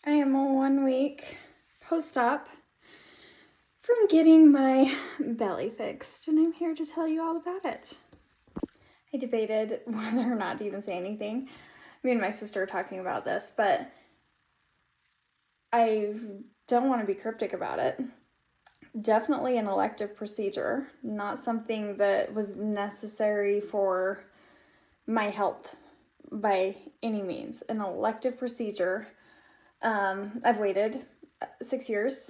I am 1 week post-op from getting my belly fixed, and I'm here to tell you all about it. I debated whether or not to even say anything. Me and my sister were talking about this, but I don't want to be cryptic about it. Definitely an elective procedure, not something that was necessary for my health by any means. An elective procedure. I've waited 6 years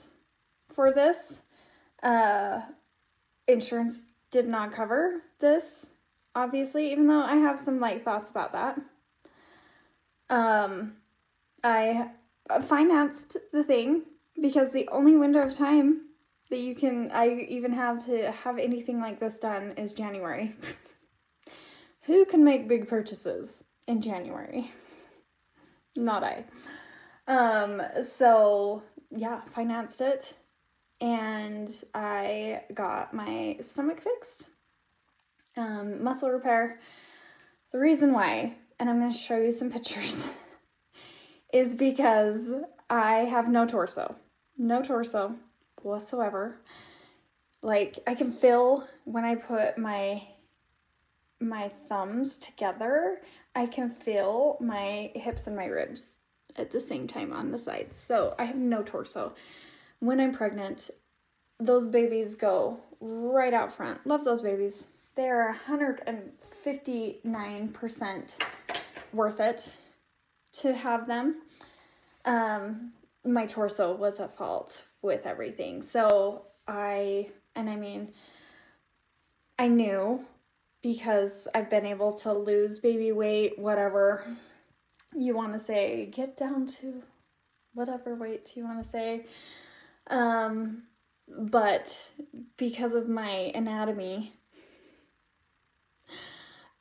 for this. Insurance did not cover this, obviously, even though I have some thoughts about that. I financed the thing because the only window of time that I even have to have anything like this done is January. Who can make big purchases in January? Not I. So yeah, financed it, and I got my stomach fixed, muscle repair. The reason why, and I'm going to show you some pictures, is because I have no torso whatsoever. I can feel when I put my thumbs together, I can feel my hips and my ribs at the same time on the sides. So I have no torso. When I'm pregnant, those babies go right out front. Love those babies. They are 159% worth it to have them. My torso was at fault with everything. So I knew, because I've been able to lose baby weight, whatever you want to say, get down to whatever weight you want to say. But because of my anatomy,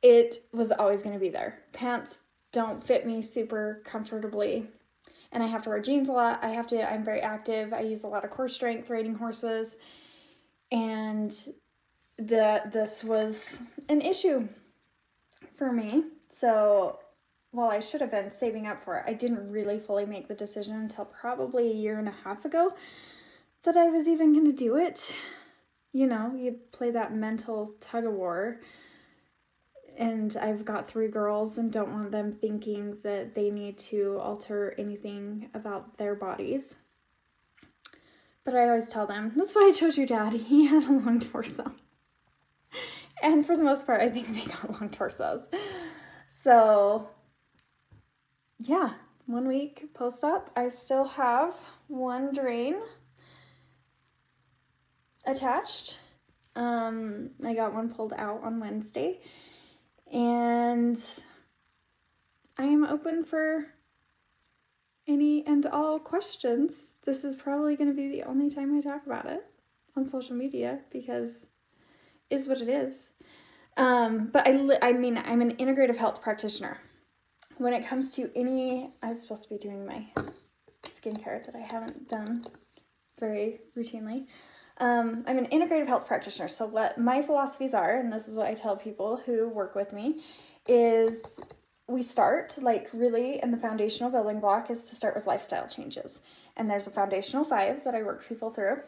it was always going to be there. Pants don't fit me super comfortably, and I have to wear jeans a lot. I'm very active. I use a lot of core strength riding horses, and this was an issue for me. So while I should have been saving up for it, I didn't really fully make the decision until probably 1.5 years ago that I was even going to do it. You know, you play that mental tug of war, and I've got 3 girls and don't want them thinking that they need to alter anything about their bodies. But I always tell them, that's why I chose your dad. He had a long torso. And for the most part, I think they got long torsos. So yeah, 1 week post-op. I still have 1 drain attached. I got 1 pulled out on Wednesday, and I am open for any and all questions. This is probably going to be the only time I talk about it on social media, because it is what it is. But I'm an integrative health practitioner. When it comes to I was supposed to be doing my skincare that I haven't done very routinely. I'm an integrative health practitioner. So what my philosophies are, and this is what I tell people who work with me, is we start, really, and the foundational building block is to start with lifestyle changes. And there's a foundational 5 that I work people through.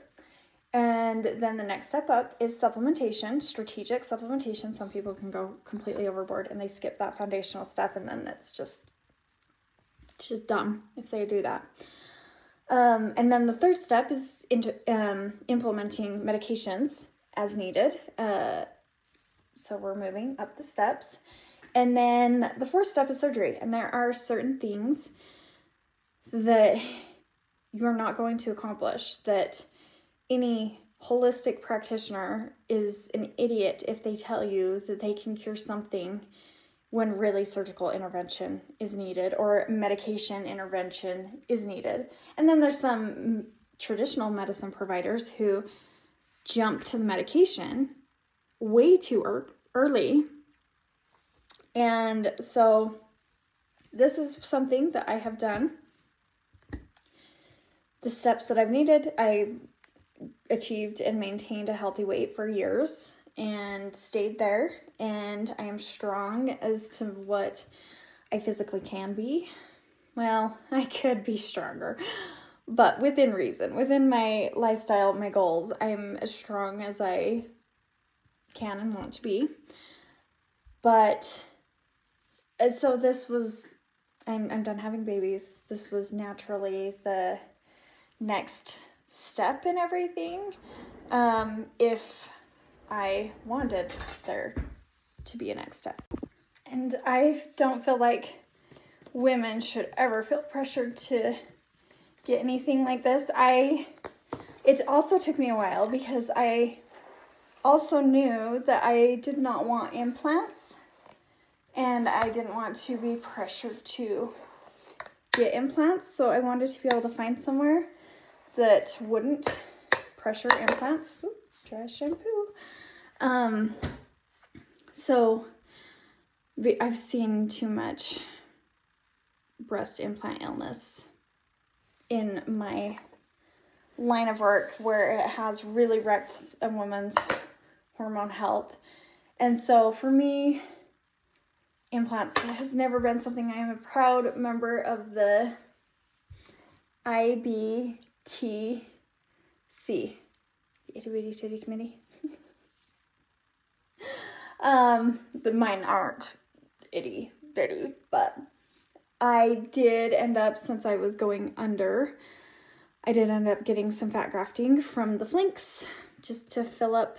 And then the next step up is supplementation, strategic supplementation. Some people can go completely overboard and they skip that foundational step, and then it's just dumb if they do that. And then the 3rd step is implementing medications as needed. So we're moving up the steps. And then the 4th step is surgery. And there are certain things that you're not going to accomplish, that any holistic practitioner is an idiot if they tell you that they can cure something when really surgical intervention is needed or medication intervention is needed. And then there's some traditional medicine providers who jump to the medication way too early. And so this is something that I have done. The steps that I've needed, I achieved and maintained a healthy weight for years and stayed there, and I am strong as to what I physically can be. well, I could be stronger, but within reason, within my lifestyle, my goals, I'm as strong as I can and want to be. But so this was, I'm done having babies. This was naturally the next step in everything. If I wanted there to be a next step. And I don't feel like women should ever feel pressured to get anything like this. It also took me a while because I also knew that I did not want implants, and I didn't want to be pressured to get implants, so I wanted to be able to find somewhere that wouldn't pressure implants. Ooh, dry shampoo. So I've seen too much breast implant illness in my line of work where it has really wrecked a woman's hormone health. And so for me, implants has never been something. I am a proud member of the IBTC, the Itty Bitty Titty Committee. But mine aren't itty bitty, but I did end up, since I was going under, I did end up getting some fat grafting from the flanks just to fill up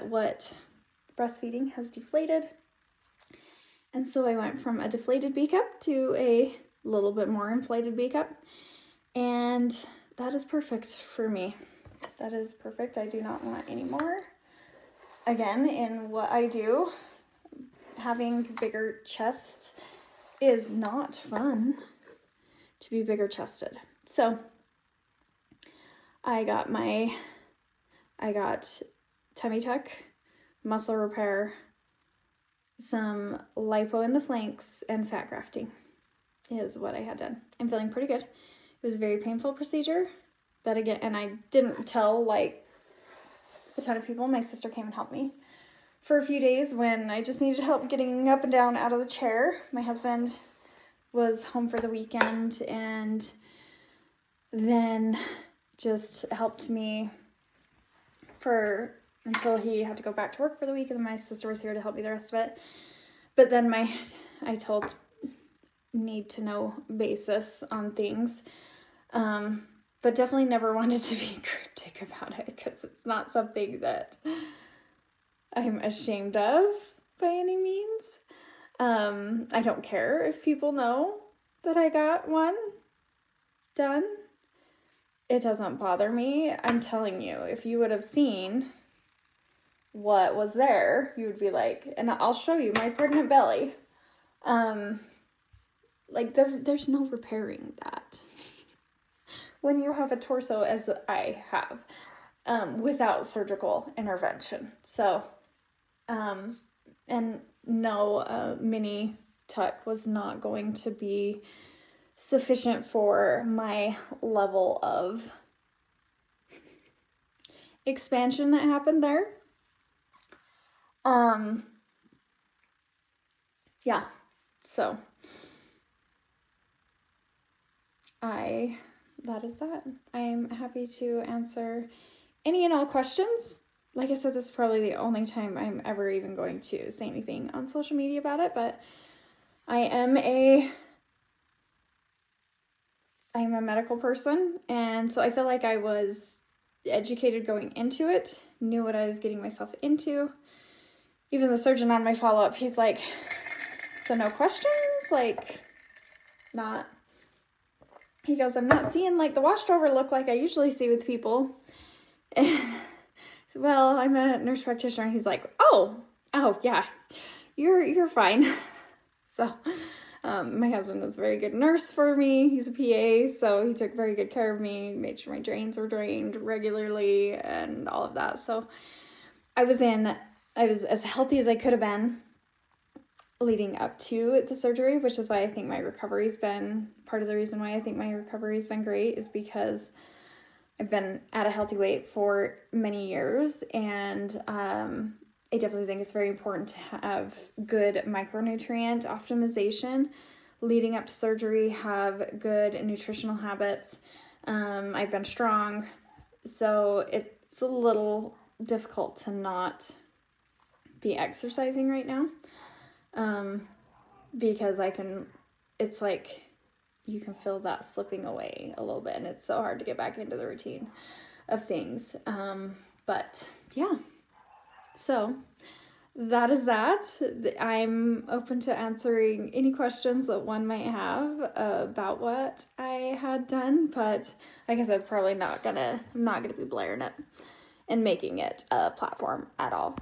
what breastfeeding has deflated. And so I went from a deflated B cup to a little bit more inflated B cup, and that is perfect for me. That is perfect. I do not want any more. Again, in what I do, having bigger chest is not fun to be bigger chested. So I got tummy tuck, muscle repair, some lipo in the flanks, and fat grafting is what I had done. I'm feeling pretty good. It was a very painful procedure, but again, and I didn't tell like a ton of people. My sister came and helped me for a few days when I just needed help getting up and down out of the chair. My husband was home for the weekend and then just helped me until he had to go back to work for the week, and then my sister was here to help me the rest of it. But then I told need to know basis on things, but definitely never wanted to be cryptic about it because it's not something that I'm ashamed of by any means. I don't care if people know that I got one done. It doesn't bother me. I'm telling you, if you would have seen what was there, you would be like, and I'll show you my pregnant belly. Like there's no repairing that when you have a torso as I have, without surgical intervention. So, and no, mini tuck was not going to be sufficient for my level of expansion that happened there. Yeah, so that is that. I'm happy to answer any and all questions. Like I said, this is probably the only time I'm ever even going to say anything on social media about it, but I am a medical person, and so I feel like I was educated going into it, knew what I was getting myself into. Even the surgeon on my follow-up, he's like, so no questions? Like, not. He goes, I'm not seeing like the washed over look like I usually see with people. And so, well, I'm a nurse practitioner. And he's like, oh yeah, you're fine. So, my husband was a very good nurse for me. He's a PA, so he took very good care of me, made sure my drains were drained regularly and all of that. So I was as healthy as I could have been leading up to the surgery, which is why I think my recovery's been, part of the reason why I think my recovery's been great is because I've been at a healthy weight for many years, and I definitely think it's very important to have good micronutrient optimization leading up to surgery have good nutritional habits. I've been strong, so it's a little difficult to not be exercising right now, because it's like you can feel that slipping away a little bit, and it's so hard to get back into the routine of things. But yeah, so that is that. I'm open to answering any questions that one might have about what I had done, but like I said, I'm not gonna be blaring it and making it a platform at all.